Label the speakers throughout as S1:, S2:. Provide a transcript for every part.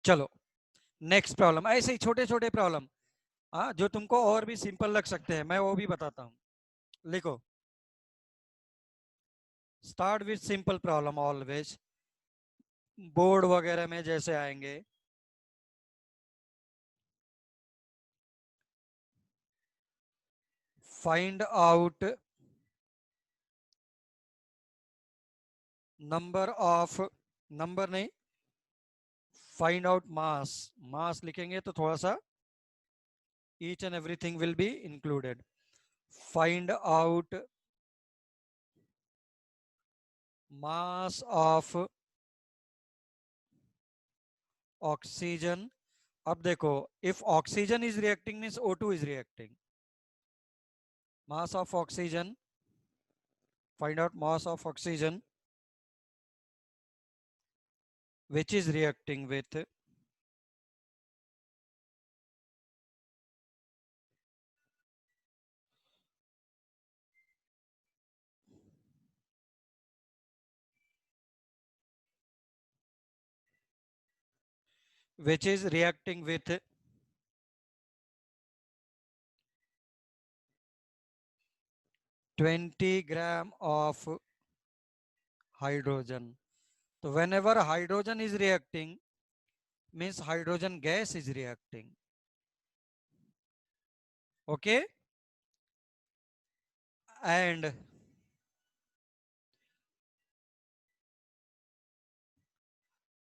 S1: चलो next problem, ऐसे ही छोटे छोटे प्रॉब्लम, हाँ, जो तुमको और भी सिंपल लग सकते हैं, मैं वो भी बताता हूँ। लिखो, start with simple problem always, board वगैरह में जैसे आएंगे। Find out number of, number नहीं, फाइंड आउट मास, मास लिखेंगे तो थोड़ा सा each and everything will be included. Find out mass of oxygen. अब देखो, if oxygen is reacting means O2 is reacting. Mass of oxygen, find out mass of oxygen which is reacting with, which is reacting with 20 gram of hydrogen. So whenever hydrogen is reacting means hydrogen gas is reacting. Okay, and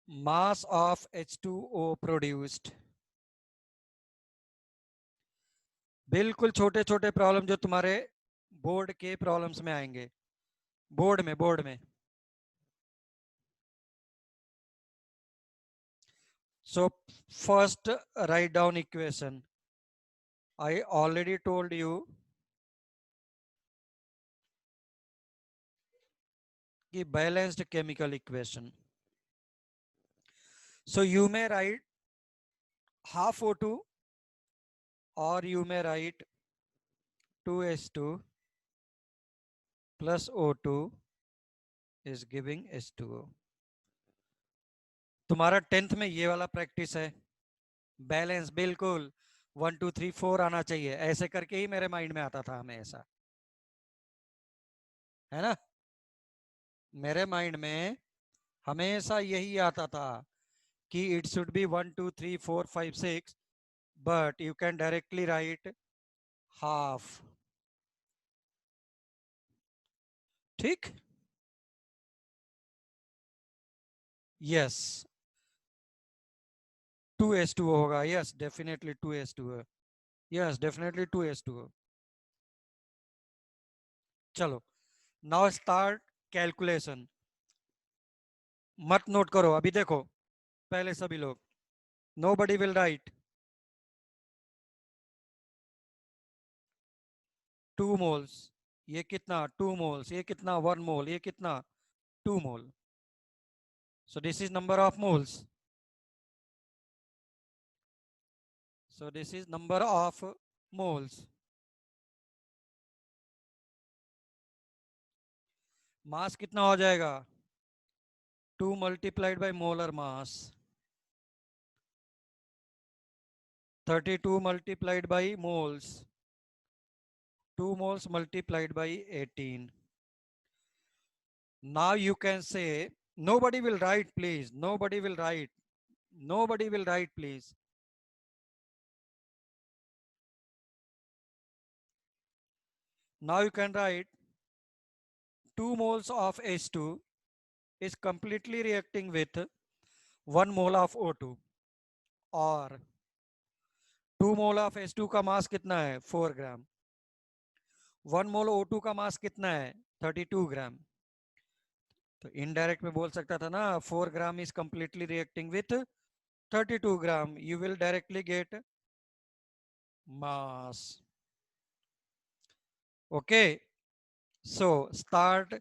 S1: mass of H2O produced. बिल्कुल छोटे छोटे problem जो तुम्हारे board के problems में आएंगे, board में। So first write down equation, I already told you कि balanced chemical equation. So you may write half O2 or you may write 2H2 plus O2 is giving H2O। तुम्हारा 10th में ये वाला practice है, balance बिल्कुल 1 2 3 4 आना चाहिए, ऐसे करके ही मेरे माइंड में आता था हमें, ऐसा है ना, मेरे माइंड में हमेशा यही आता था कि it should be 1 2 3 4 5 6, but you can directly write half. ठीक, यस, 2H2O होगा, yes definitely 2H2O, yes definitely 2H2O। चलो नाउ स्टार्ट कैलकुलेशन। मत नोट करो अभी, देखो पहले सभी लोग, nobody will write 2 moles, ये कितना 2 मोल्स, ये कितना 1 मोल, ये कितना 2 mole. So this is number of moles, so this is number of moles. Mass कितना हो जाएगा, 2 multiplied by molar mass, 32 multiplied by moles, 2 moles multiplied by 18। Now you can say, nobody will write please, nobody will write, nobody will write please। Now you can write 2 moles of H2 is completely reacting with 1 mole of O2, और 2 mole of H2 का मास कितना है 4 ग्राम, 1 मोल O2 का मास कितना है 32 ग्राम। तो indirect में बोल सकता था ना, 4 gram is completely reacting with 32 gram, you will directly get mass। Okay, so start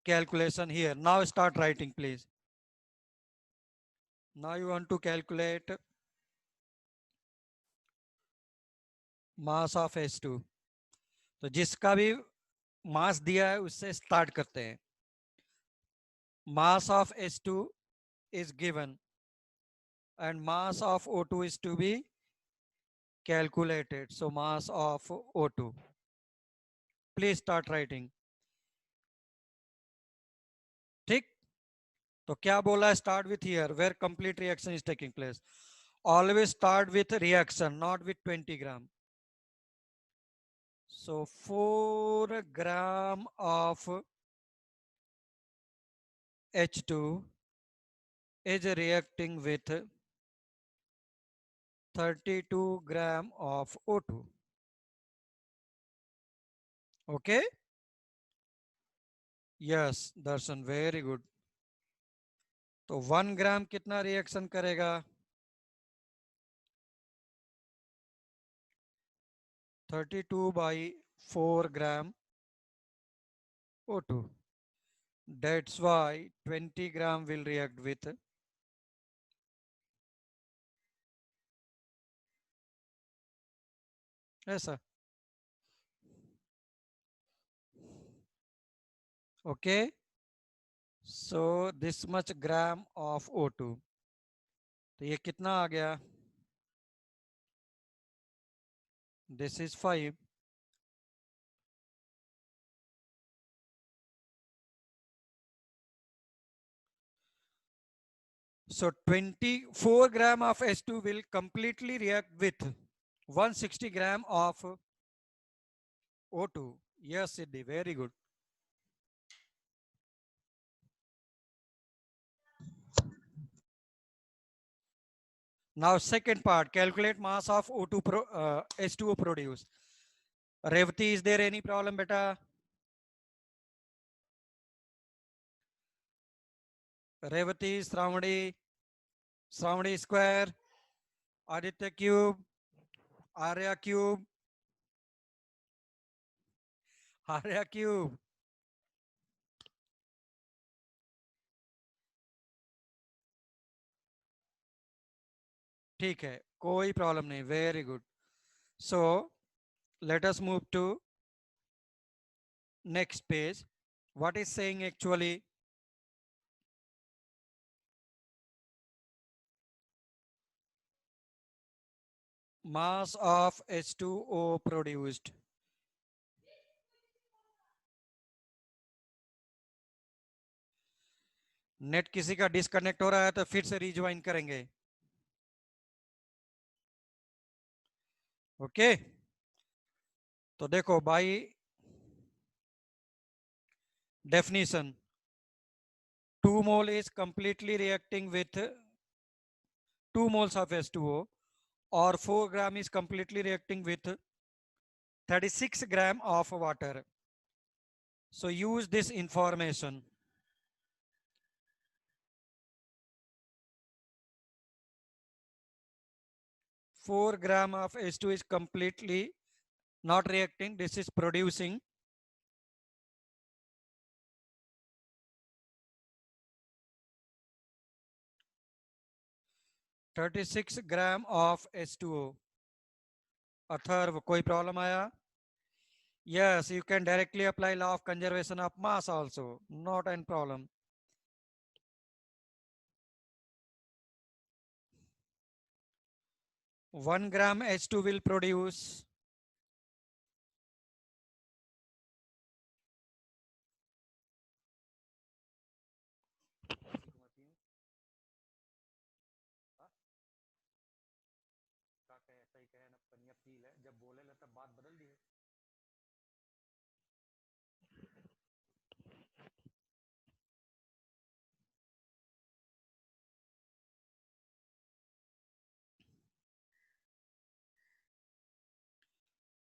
S1: calculation here, now start writing please। Now you want to calculate mass of H2, तो जिसका भी मास दिया है उससे स्टार्ट करते हैं। Mass of H2 is given and mass of O2 is to be calculated. So mass of O2. Please start writing. ठीक. तो क्या बोला? Start with here where complete reaction is taking place. Always start with reaction, not with 20 gram. So 4 gram of H2 is reacting with 32 gram of O2. Okay? Yes, Darshan, very good. तो 1 ग्राम कितना reaction करेगा? 32 by 4 gram O2. That's why 20 gram will react with ऐसा. Okay. So this much gram of O2. तो ये कितना आ गया? This is 5. So 24 gram of H2 will completely react with 160 gram of O2. Yes, Siddhi, very good. Now second part, calculate mass of H2O produced. Revati, is there any problem, beta? Revati, Shravani square, Aditya cube, Arya cube, Arya cube. ठीक है, कोई problem नहीं. Very good. So let us move to next page. What is saying actually? Mass of H2O produced. Net किसी का disconnect हो रहा है तो फिर से रिज्वाइन करेंगे. ओके. तो देखो by definition, 2 mole is completely reacting with 2 moles of H2O, or 4 gram is completely reacting with 36 gram of water. So use this information. Four gram of H2 is completely not reacting. This is producing 36 gram of H2O. Atharva, कोई problem आया? Yes, you can directly apply law of conservation of mass also. Not any problem. One gram H2 will produce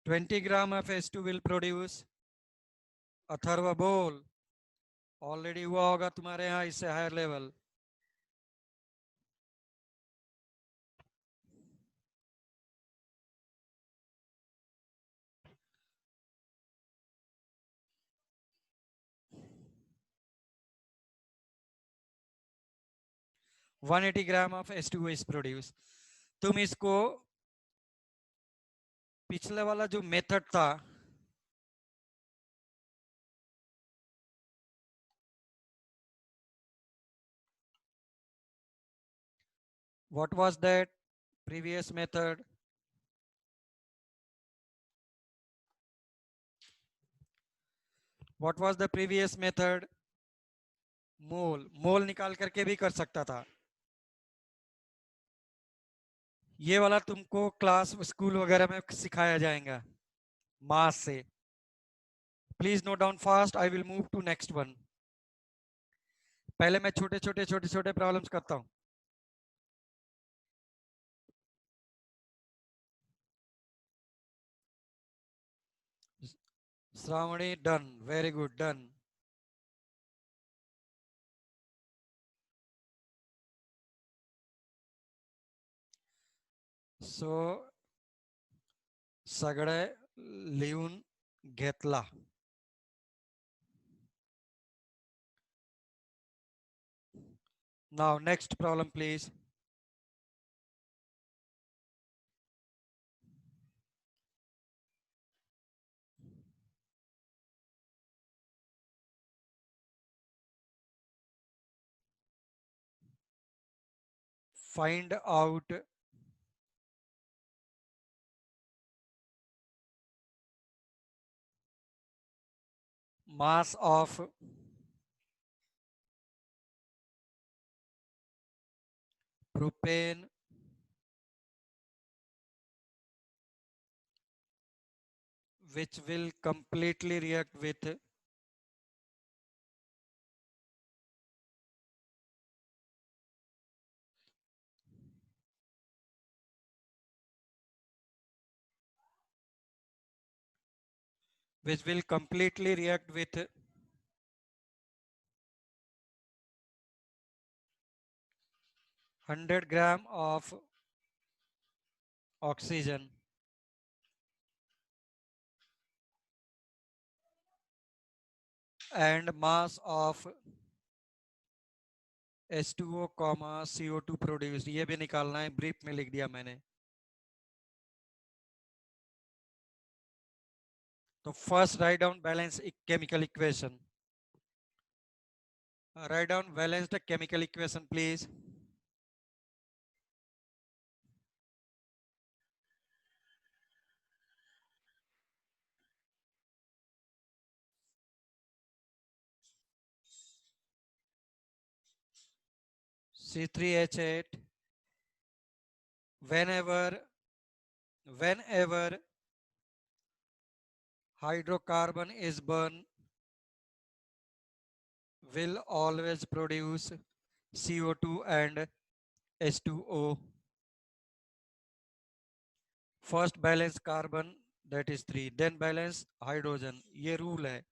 S1: 20 gram of H2 will produce. Atharva बोल. Already हुआ होगा तुम्हारे यहाँ इससे higher level. One 180 gram of H2O is produced. तुम इसको पिछले वाला जो मेथड था What was that previous method? What was the previous method? मोल निकाल करके भी कर सकता था। ये वाला तुमको क्लास स्कूल वगैरह में सिखाया जाएगा मास से। Please note down fast, I will move to next one. पहले मैं छोटे छोटे प्रॉब्लम्स करता हूं। Shravani done, very good, done. So सगळे लिहून घेतला। Now next problem please. Find out mass of propane which will completely react with which will completely react with 100 gram of oxygen and mass of H2O, CO2 produced। ये भी निकालना है, brief में लिख दिया मैंने। तो first write down balance chemical equation. Write down balanced chemical equation please. C3H8, whenever hydrocarbon is burned will always produce CO2 and H2O। First balance carbon, that is 3, then balance hydrogen। ये rule है,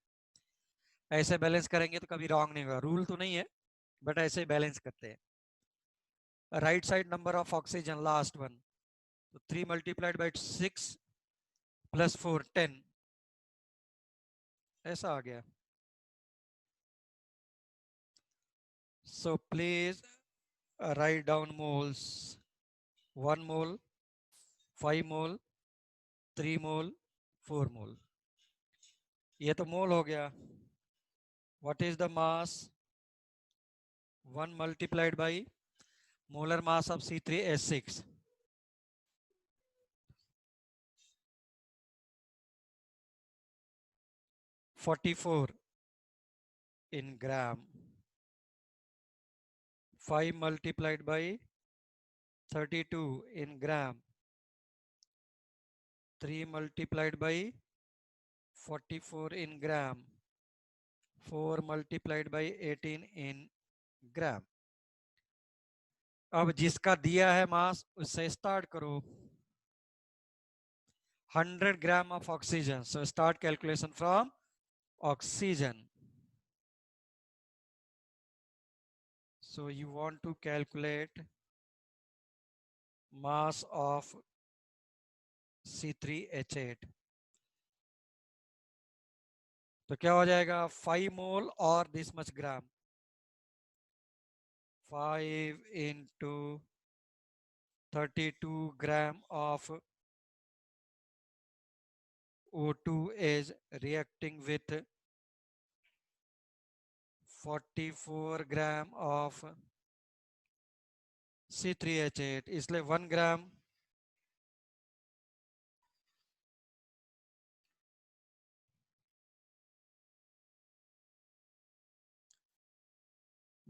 S1: ऐसे balance करेंगे तो कभी wrong नहीं होगा। Rule तो नहीं है बट ऐसे बैलेंस करते हैं। Right side number of oxygen last one, तो 3 मल्टीप्लाइड बाई 6 प्लस 4 10, ऐसा आ गया। So please write down moles: 1 mole, 5 mole, 3 mole, 4 mole। ये तो मोल हो गया। What is the mass? 1 multiplied by molar mass of C3H6, 44 in gram। 5 multiplied by 32 in gram, 3 multiplied by 44 in gram, 4 multiplied by 18 in gram। अब जिसका दिया है मास उससे start करो। 100 gram of oxygen, so start calculation from oxygen। So you want to calculate mass of C3H8, तो क्या हो जाएगा 5 मोल और this much gram. 5 into 32 gram of O2 is reacting with 44 gram of C3H8, इसलिए 1 ग्राम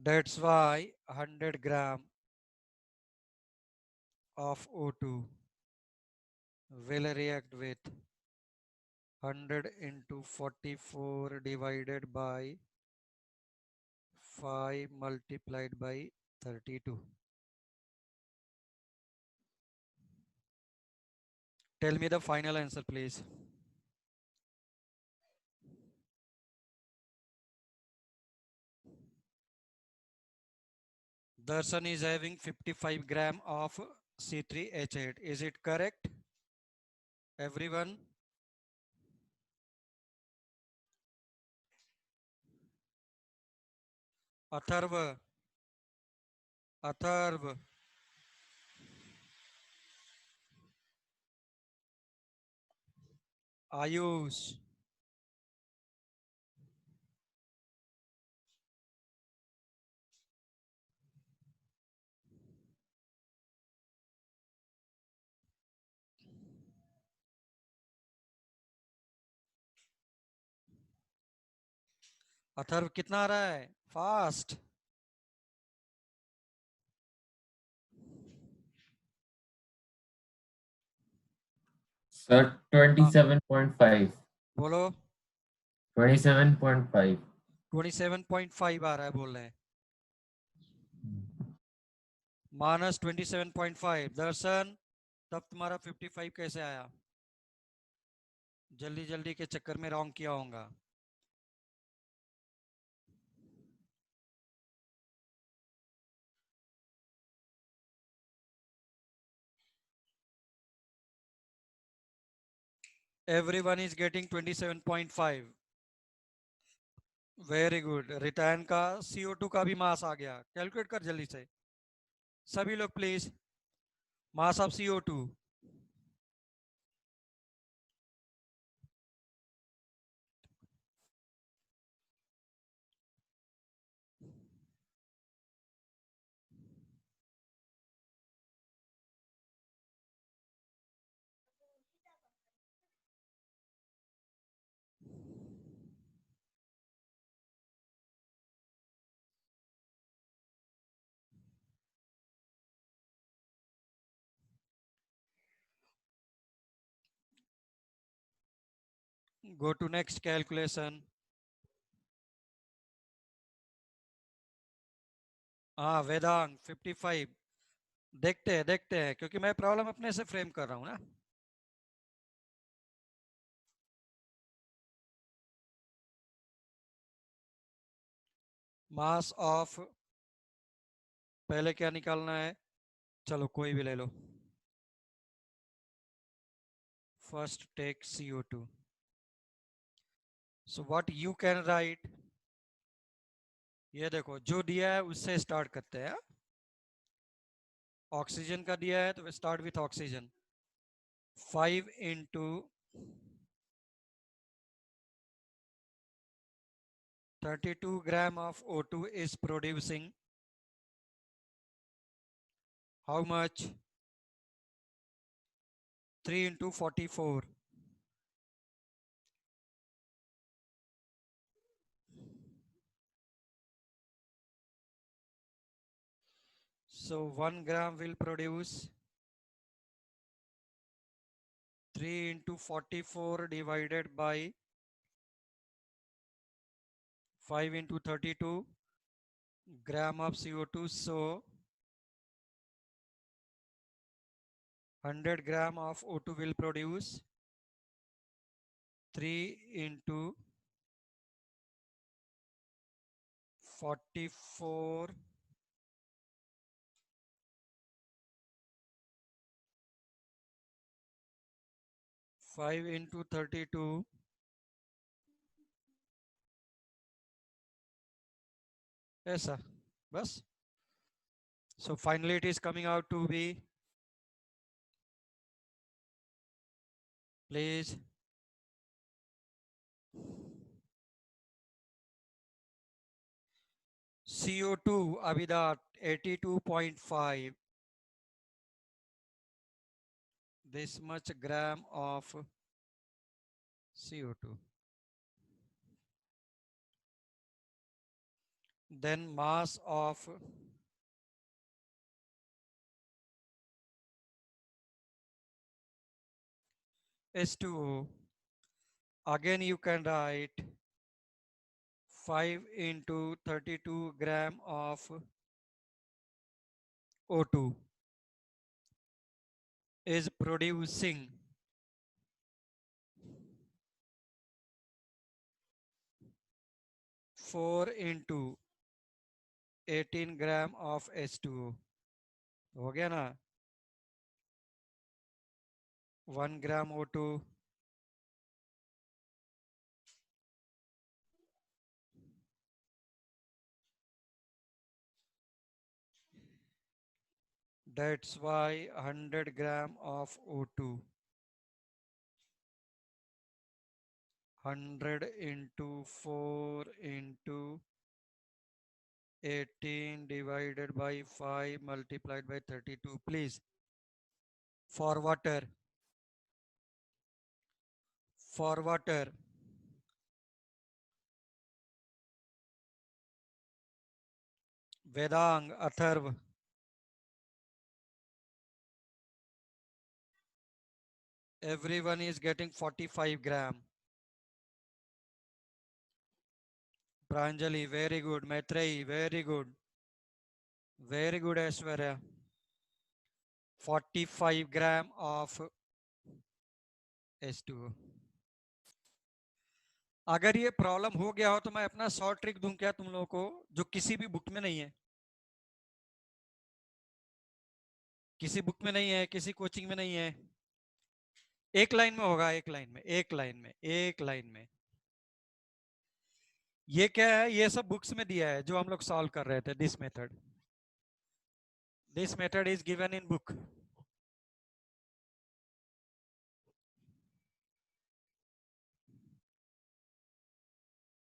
S1: that's why 100 gram of O2 will react with 100 into 44 divided by 5 multiplied by 32. Tell me the final answer, please. Darshan is having 55 gram of C3H8. Is it correct? Everyone? Atharv, Atharv, Ayush, Atharva कितना आ रहा है? Fast.
S2: Sir, 27.5.
S1: बोलो।
S2: 27.5.
S1: 27.5 आ रहा है बोल रहे हैं। Minus 27.5। दर्शन, तब तुम्हारा 55 कैसे आया? जल्दी जल्दी के चक्कर में रॉन्ग किया होगा। Everyone is getting 27.5। Very good. Return का CO2 का भी मास आ गया। कैलकुलेट कर जल्दी से सभी लोग please. Mass of CO2। Go to next calculation. हाँ वेदांग 55। देखते हैं क्योंकि मैं प्रॉब्लम अपने से फ्रेम कर रहा हूँ ना। मास ऑफ, पहले क्या निकालना है? चलो कोई भी ले लो। First take CO2। So what you can write, ये देखो जो दिया है उससे स्टार्ट करते हैं। ऑक्सीजन का दिया है तो start with oxygen. 5 into 32 gram of O2 is producing how much? 3 into 44। So 1 gram will produce 3 into 44 divided by 5 into 32 gram of CO2. So 100 gram of O2 will produce 3 into 44 5 into 32 ऐसा बस। So finally it is coming out to be, please, CO2 Abhidat 82.5 this much gram of CO2. Then mass of H2O. Again you can write 5 into 32 gram of O2 is producing 4 into 18 gram of H2O. हो गया ना? 1 gram O2 that's why 100 gram of O2 100 into 4 into 18 divided by 5 multiplied by 32. Please, for water Vedang, Atharv, everyone is getting 45 gram. Pranjali, very good. Maitreyi, very good. Very good, Aishwarya. 45 gram of H2O. अगर ये problem हो गया हो तो मैं अपना short trick दूं क्या तुम लोगों को, जो किसी भी बुक में नहीं है? किसी बुक में नहीं है, किसी कोचिंग में नहीं है। एक लाइन में होगा, एक लाइन में, एक लाइन में, एक लाइन में। ये क्या है? ये सब बुक्स में दिया है जो हम लोग सॉल्व कर रहे थे। This method is given in book.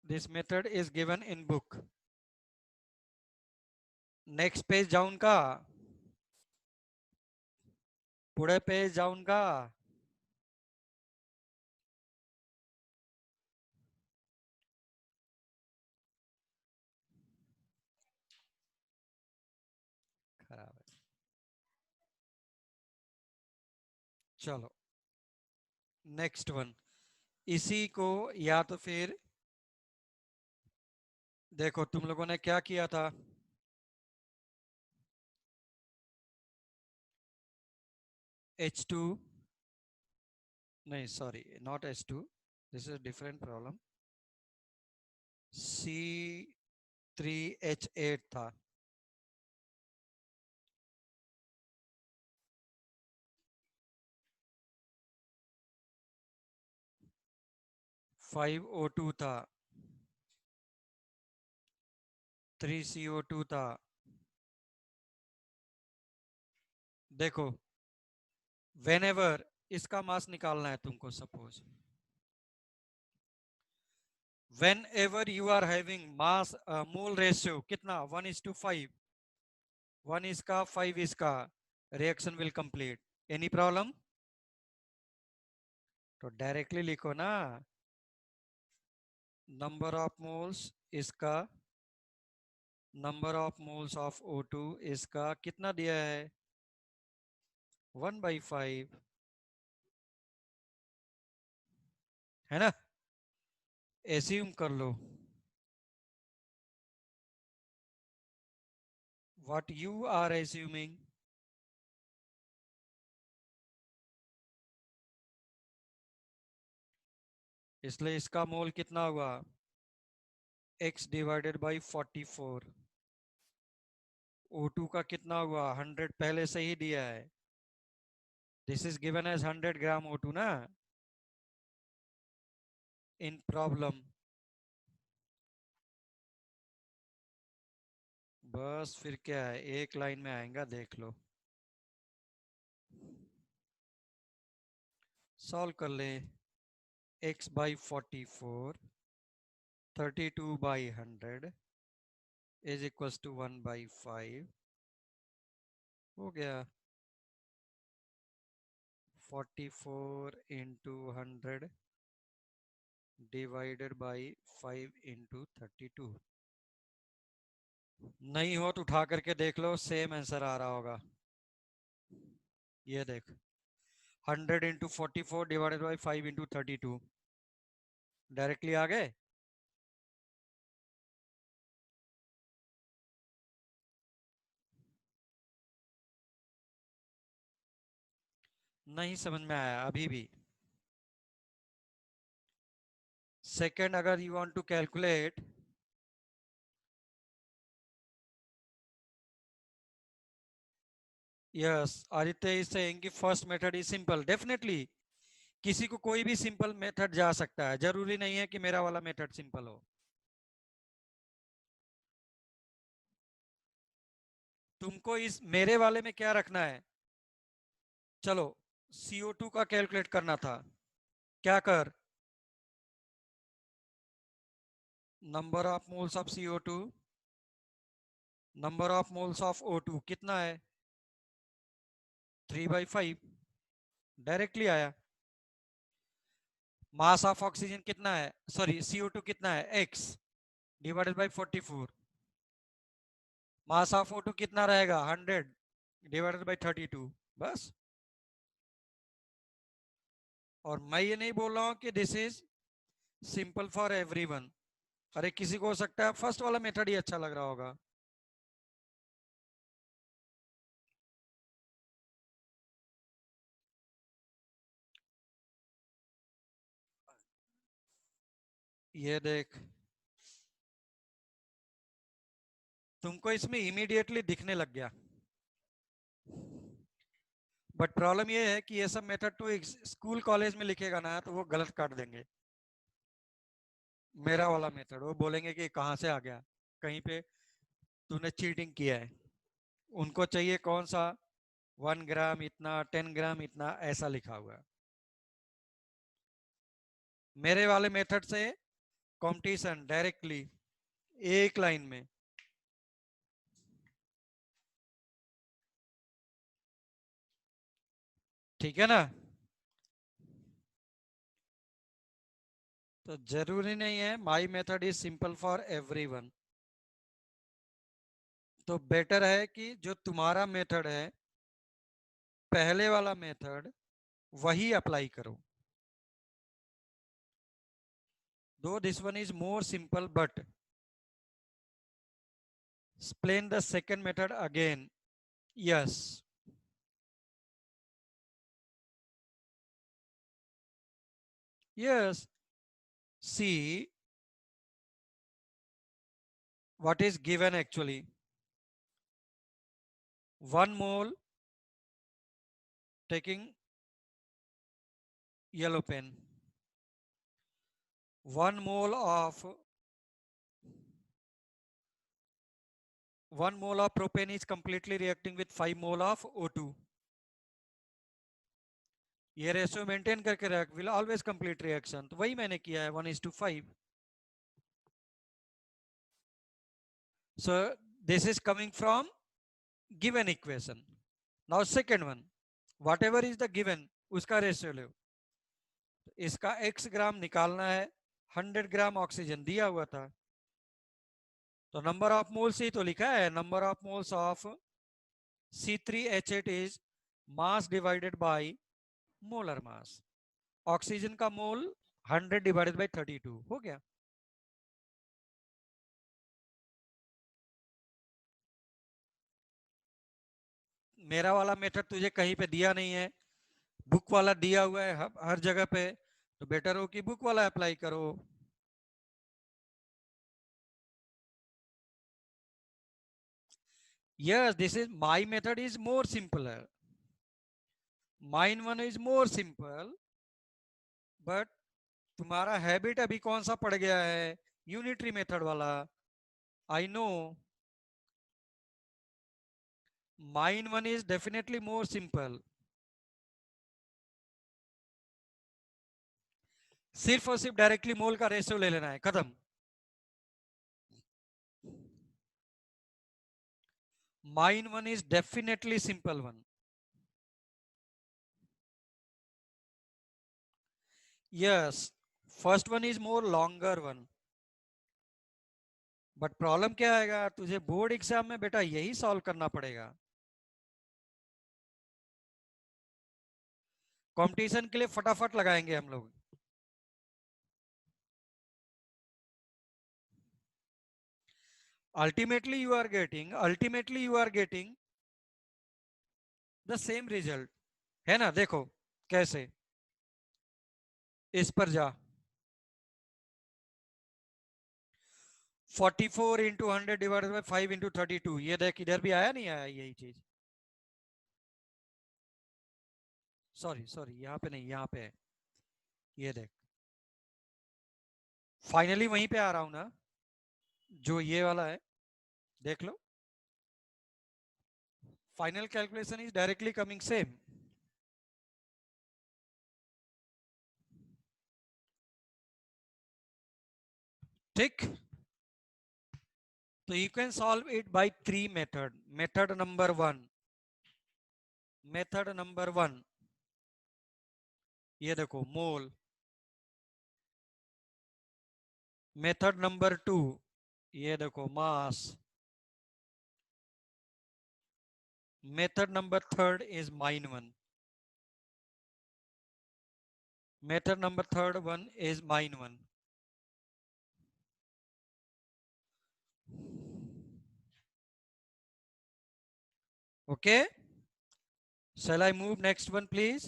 S1: This method is given in book. Next page जाऊन का, पुढे पेज जाऊन का। खराब है। चलो नेक्स्ट वन, इसी को या तो फिर देखो तुम लोगों ने क्या किया था, H2 नहीं, sorry, not H2, this is different problem. C3H8 था, 5O2 था, 3CO2 था। देखो whenever इसका मास निकालना है तुमको, suppose whenever you are having mass mole ratio कितना 1:5, 1 इसका 5 इसका, reaction will complete. Any problem? तो डायरेक्टली लिखो ना, नंबर ऑफ मोल्स इसका, number of moles of O2 इसका कितना दिया है, 1/5, है ना? एज्यूम कर लो what you are assuming, इसलिए इसका मोल कितना हुआ, x डिवाइडेड बाई 44। O2 का कितना हुआ, 100 पहले से ही दिया है। This is given as 100 gram O2 ना इन प्रॉब्लम। बस फिर क्या है, एक लाइन में आएगा, देख लो, सॉल्व कर ले। x by 44, 32 by 100 is equals to 1/5, हो गया 44 into 100 डिवाइडेड बाई 5 इंटू 32। नहीं हो तो उठा करके देख लो, सेम आंसर आ रहा होगा। ये देख, 100 into 44 divided by 5 into 32, directly आ गए। नहीं समझ में आया अभी भी। सेकंड, अगर you want to calculate, yes Aditya is saying कि first method is simple. Definitely किसी को कोई भी सिंपल मेथड जा सकता है, जरूरी नहीं है कि मेरा वाला मेथड सिंपल हो। तुमको इस मेरे वाले में क्या रखना है, चलो CO2 का कैलकुलेट करना था, क्या कर, number of moles of CO2, number of moles of O2 कितना है, 3/5, डायरेक्टली आया। मास ऑफ ऑक्सीजन कितना है, सॉरी CO2 कितना है, x divided by 44, mass of O2 कितना रहेगा, 100 डिवाइडेड बाई 32, बस। और मैं ये नहीं बोल रहा हूं कि this is simple for everyone. अरे किसी को हो सकता है फर्स्ट वाला मेथड ही अच्छा लग रहा होगा। ये देख, तुमको इसमें इमीडिएटली दिखने लग गया, बट प्रॉब्लम ये है कि ये सब मेथड तो स्कूल कॉलेज में लिखेगा ना तो वो गलत काट देंगे। मेरा वाला मेथड वो बोलेंगे कि कहाँ से आ गया, कहीं पे तूने चीटिंग किया है। उनको चाहिए कौन सा, 1 ग्राम इतना, 10 ग्राम इतना, ऐसा लिखा हुआ है। मेरे वाले मेथड से कंपटीशन डायरेक्टली एक लाइन में। ठीक है ना, तो जरूरी नहीं है my method is simple for everyone. तो बेटर है कि जो तुम्हारा मेथड है, पहले वाला मेथड, वही अप्लाई करो। दो this one is more simple but explain the second method again. Yes. Yes. See what is given actually. 1 mole taking yellow pen. 1 mole of propane is completely reacting with 5 mole of O2. ये ratio maintain करके रख, will always complete reaction, तो वही मैंने किया है 1:5। सो this is coming from given equation. Now second one, what ever is the given उसका ratio लो। इसका x ग्राम निकालना है, 100 ग्राम ऑक्सीजन दिया हुआ था, तो नंबर ऑफ मोल्स ही तो लिखा है, number of moles of C3H8 is mass divided by molar mass. Oxygen का मोल 100 डिवाइडेड बाय 32 हो गया। मेरा वाला मेथड तुझे कहीं पे दिया नहीं है, बुक वाला दिया हुआ है हर जगह पे, तो बेटर हो कि बुक वाला अप्लाई करो। Yes, this is my method is more simpler. Mine one is more simple, but तुम्हारा हैबिट अभी कौन सा पड़ गया है, यूनिटरी मेथड वाला। I know mine one is definitely more simple. सिर्फ और सिर्फ डायरेक्टली मोल का रेशियो ले लेना है, खत्म। Mine one is definitely simple one. Yes, first one is more longer one, but problem क्या आएगा, तुझे बोर्ड एग्जाम में बेटा यही सॉल्व करना पड़ेगा। कंपटीशन के लिए फटाफट लगाएंगे हम लोग। Ultimately you are getting the same result, है ना। देखो कैसे, इस पर जा, 44 × 100 / 5 × 32, ये देख इधर भी आया नहीं आया यही चीज। सॉरी सॉरी, यहाँ पे नहीं, यहाँ पे है, ये देख, फाइनली वहीं पे आ रहा हूं ना, जो ये वाला है, देख लो, final calculation is directly coming same. ठीक, तो you can solve it by 3 method. Method number one, ये देखो मोल। मेथड नंबर टू, ये देखो मास। Method number third is mine one. Method number third one is mine one. Okay, shall I move next one please?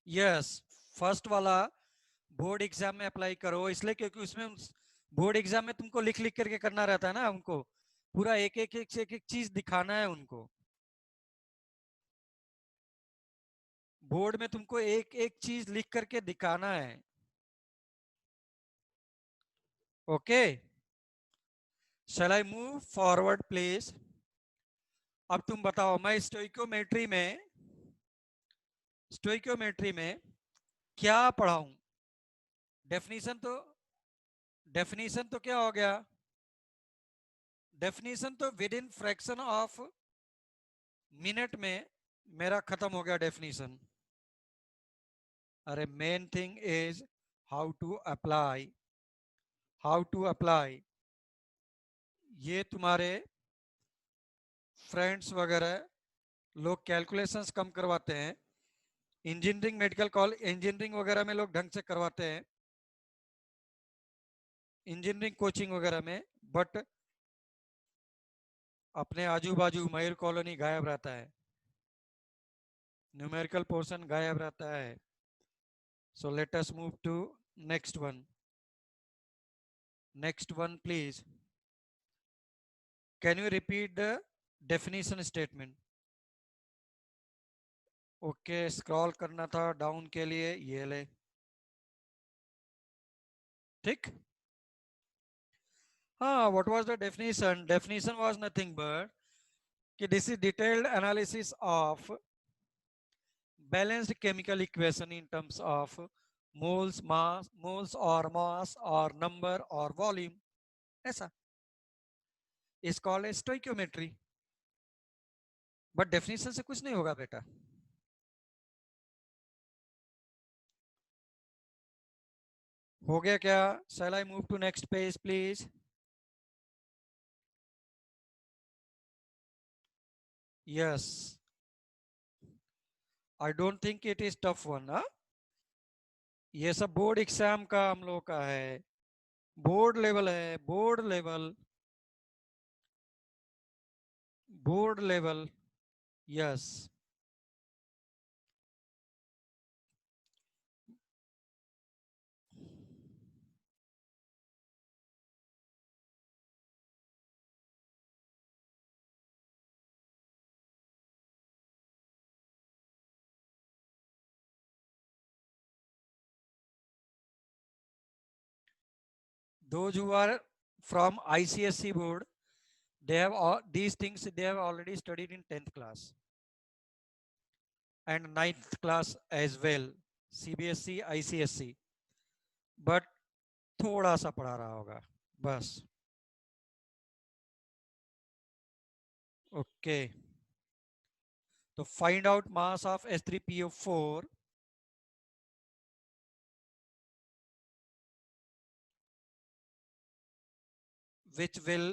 S1: Yes, first वाला board exam में apply करो, इसलिए क्योंकि उसमें बोर्ड एग्जाम में तुमको लिख लिख करके करना रहता है ना, उनको पूरा एक एक चीज दिखाना है उनको। बोर्ड में तुमको एक एक चीज लिख करके दिखाना है। Okay, shall I move forward please. अब तुम बताओ, मैं स्टोइकोमेट्री में क्या पढ़ाऊं। डेफिनेशन तो डेफिनेशन तो क्या हो गया, डेफिनेशन तो within fraction of minute में मेरा खत्म हो गया डेफिनेशन। अरे main thing is how to apply, how to apply. ये तुम्हारे फ्रेंड्स वगैरह लोग कैलकुलेशंस कम करवाते हैं, इंजीनियरिंग मेडिकल कॉलेज इंजीनियरिंग वगैरह में लोग ढंग से करवाते हैं, इंजीनियरिंग कोचिंग वगैरह में, बट अपने आजू बाजू मयूर कॉलोनी गायब रहता है, न्यूमेरिकल पोर्शन गायब रहता है। So let us move to next one. Next one please, can you repeat the definition statement. Okay, scroll करना था डाउन के लिए, ये ले, ठीक। हाँ, what was the definition, definition was nothing but कि this is detailed analysis of balanced chemical equation in terms of moles और मास और नंबर और वॉल्यूम, ऐसा is called stoichiometry. But definition से कुछ नहीं होगा बेटा। हो गया क्या? Shall I move to next page please? Yes, I don't think it is tough one. ये सब बोर्ड एग्जाम का हम लोग का है, बोर्ड लेवल है, board level. Yes, those who are from ICSE board, they have all these things they have already studied in 10th class and 9th class as well, CBSE ICSE, but थोड़ा सा पढ़ा रहा होगा बस। Okay, तो find out mass of H3PO4 which will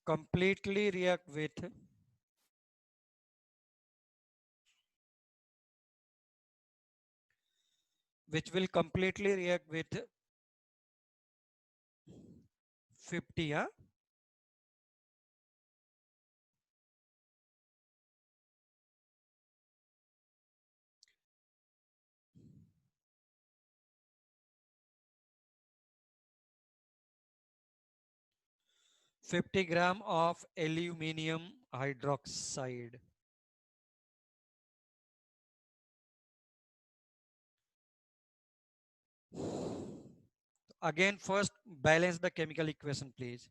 S1: completely react with which will completely react with 50, huh? $50 grams of aluminium hydroxide. Again, first balance the chemical equation, please.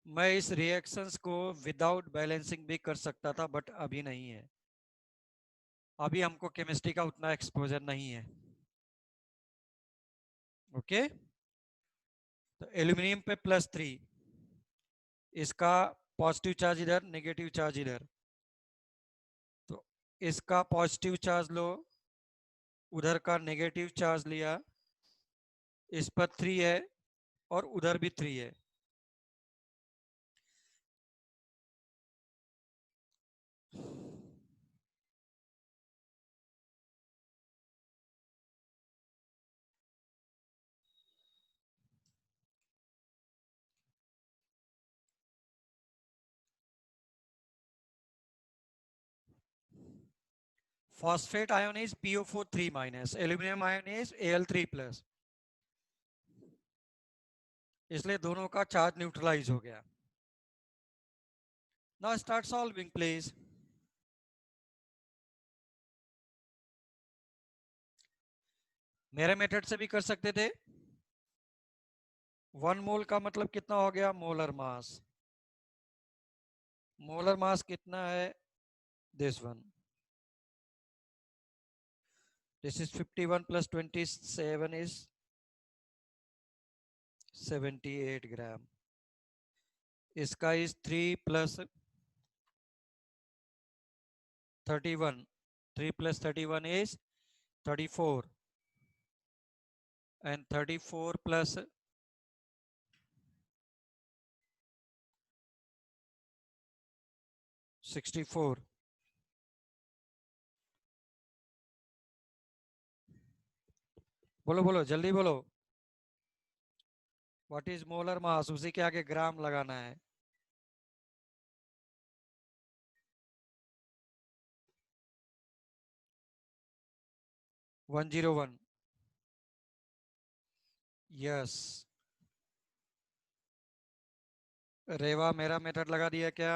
S1: मैं इस reactions को विदाउट बैलेंसिंग भी कर सकता था, but अभी नहीं है। अभी हमको केमिस्ट्री का उतना एक्सपोजर नहीं है। ओके, तो एल्यूमिनियम पे +3, इसका पॉजिटिव चार्ज इधर, नेगेटिव चार्ज इधर, तो इसका पॉजिटिव चार्ज लो, उधर का नेगेटिव चार्ज लिया, इस पर 3 है और उधर भी 3 है। Phosphate ion is PO4 3 minus, aluminum ion is Al3 plus, इसलिए दोनों का चार्ज न्यूट्रलाइज हो गया। Now start solving please. मेरे मेथड से भी कर सकते थे। 1 मोल का मतलब कितना हो गया? Molar mass. मोलर मास कितना है? This one, this is 51 plus 27 is 78 ग्राम। इसका is 3 plus 31, 3 plus 31 is 34, and 34 plus 64, बोलो बोलो जल्दी बोलो। What is molar mass? उसी के आगे ग्राम लगाना है। One zero one. यस। रेवा मेरा मेथड लगा दिया क्या?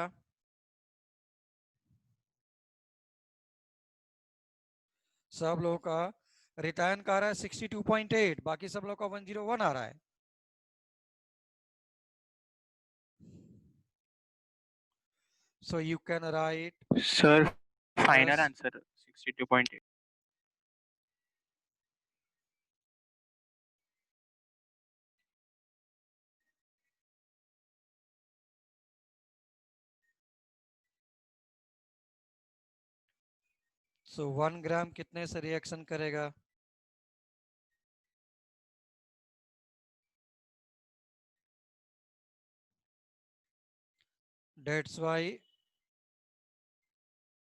S1: सब लोगों का रिटर्न का आ रहा है 62.8, बाकी सब लोग का 101 आ रहा है। So you can write
S3: Sir, final
S1: plus
S3: answer 62.8.
S1: so 1 ग्राम कितने से रिएक्शन करेगा? That's why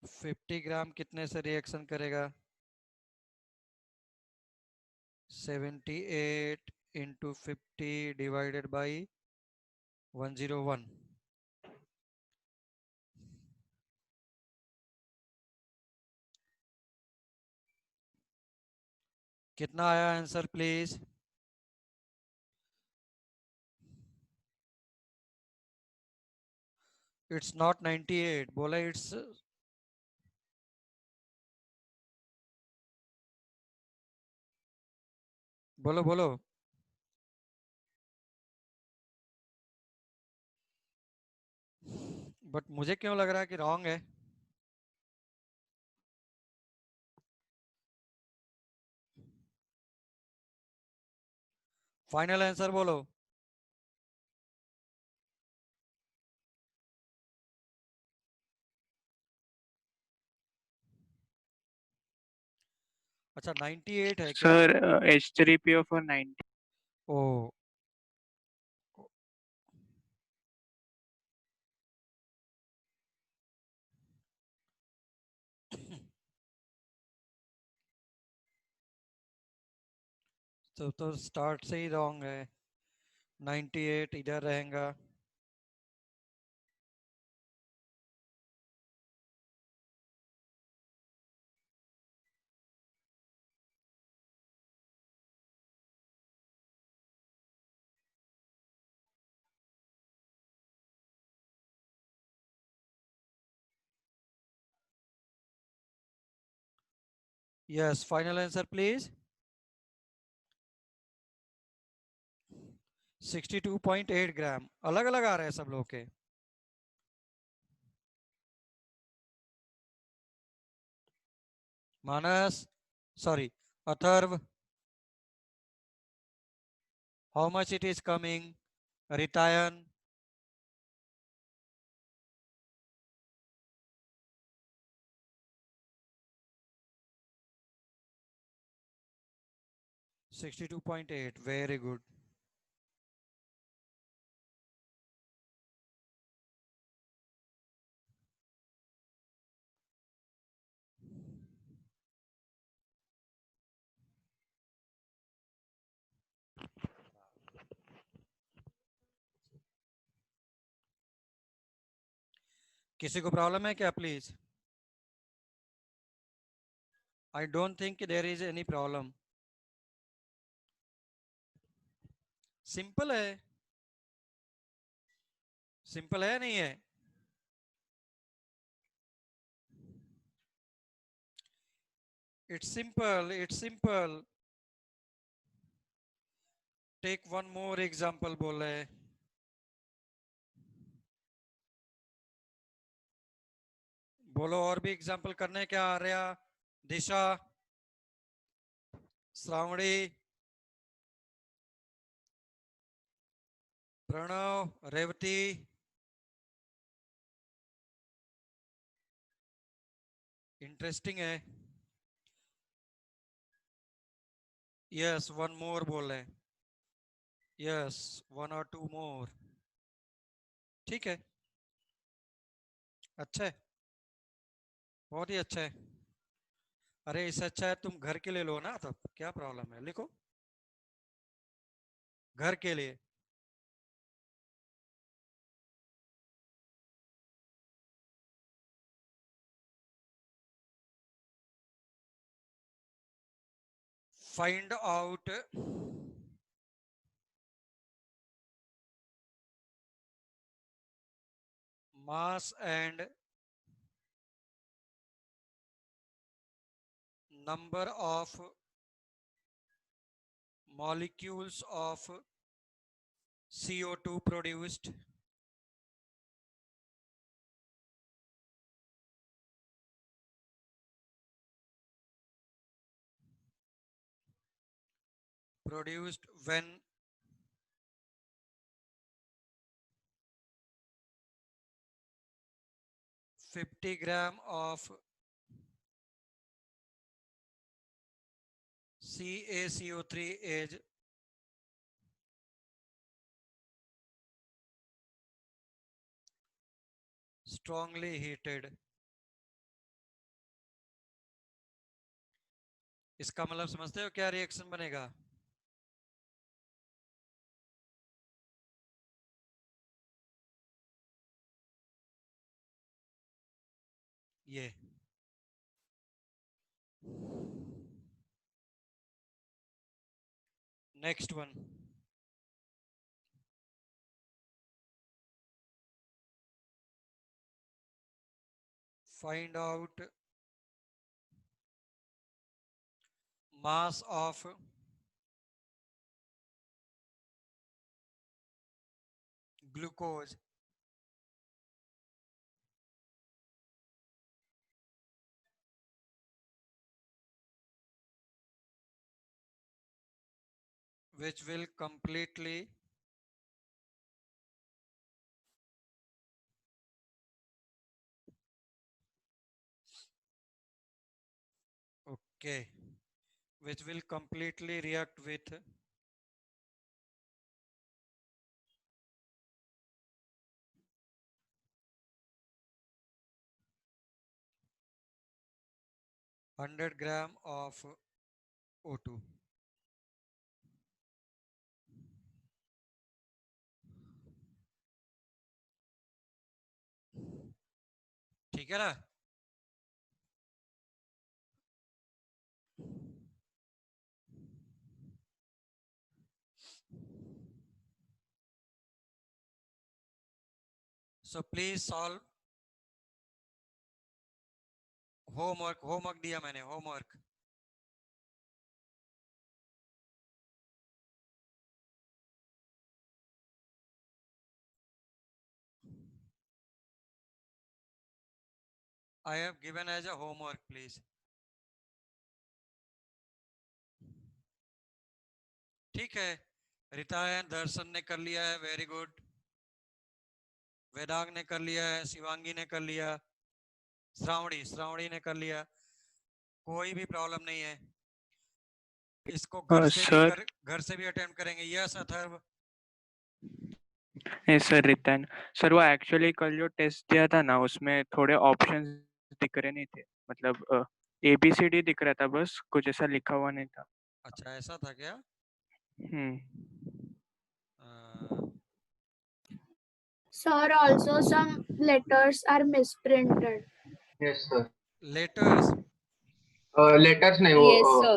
S1: 50 ग्राम कितने से रिएक्शन करेगा? 78 into 50 divided by 101। कितना आया आंसर प्लीज? इट्स नॉट 98, बोला इट्स, बोलो बोलो। बट मुझे क्यों लग रहा है कि रॉन्ग है? फाइनल आंसर बोलो। अच्छा 98 है क्या?
S3: Sir, H3PO for 90.
S1: ओ तो स्टार्ट से ही रॉन्ग है। 98 इधर रहेगा। Yes final answer please. 62.8 gram. अलग अलग आ रहे हैं सब लोग के। Manas, sorry, Atharva, how much it is coming? Ritayan, $62.8, very good. किसी को प्रॉब्लम है क्या please? I don't think there is any problem. Simple है। सिंपल है नहीं है? It's simple, it's simple. Take one more example बोले। बोलो और भी एग्जांपल करने क्या आ रहा? दिशा, श्रावणी, प्रणव, रेवती। इंटरेस्टिंग है। यस वन मोर बोले। यस, वन और टू मोर। ठीक है, अच्छा है, बहुत ही अच्छा है। अरे इससे अच्छा है तुम घर के लिए लो ना, तब क्या प्रॉब्लम है, लिखो घर के लिए। Find out mass and number of molecules of CO2 produced. Produced when 50 gram of CaCO3 is strongly heated. इसका मतलब समझते हो क्या रिएक्शन बनेगा? ये next one. Find out mass of glucose which will completely react with (100 grams of O2. ठीक है ना? So please solve homework दिया मैंने homework. I have given as a homework, please. ठीक है, रितायन दर्शन ने कर लिया है, वेरी गुड. वेदांग ने कर लिया है, शिवांगी ने कर लिया, श्रावणी ने कर लिया. कोई भी प्रॉब्लम नहीं है. इसको घर से भी अटेम्प्ट करेंगे. Yes Atharva.
S3: Yes sir रितन sir, वो एक्चुअली कल जो टेस्ट दिया था ना, उसमें थोड़े ऑप्शंस दिख रहे नहीं थे. मतलब ABCD दिख रहा था, बस कुछ ऐसा लिखा हुआ नहीं था.
S1: अच्छा, ऐसा था क्या?
S4: Sir, also some letters are misprinted.
S5: Yes, sir.
S1: Letters
S5: Letters नहीं वो
S4: Yes, sir.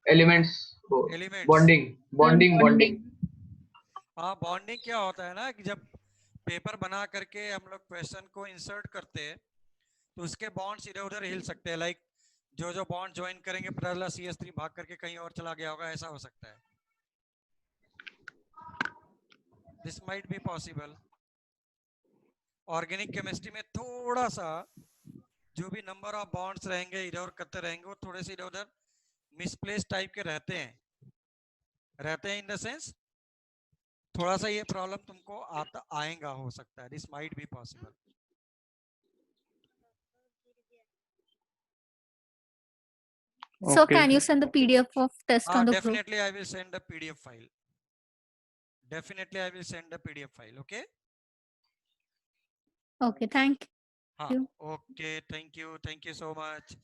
S5: elements वो
S1: एलिमेंट्स.
S5: bonding.
S1: हाँ, बॉन्डिंग क्या होता है ना कि जब पेपर बना करके हम लोग क्वेश्चन को इंसर्ट करते हैं तो उसके बॉन्ड्स इधर उधर हिल सकते हैं. लाइक जो बॉन्ड ज्वाइन करेंगे पता चला CS3 भाग करके कहीं और चला गया होगा, ऐसा हो सकता है. This might be possible. Organic chemistry में थोड़ा सा जो भी नंबर ऑफ बॉन्ड्स रहेंगे इधर उधर करते रहेंगे, वो थोड़े से इधर उधर मिसप्लेस टाइप के रहते हैं इन द सेंस थोड़ा सा ये प्रॉब्लम तुमको आएगा, हो सकता है. This might be possible.
S4: So can you send the PDF of test on the group?
S1: Definitely I will send the PDF file. Okay.
S4: Okay, thank you.
S1: Okay, thank you so much.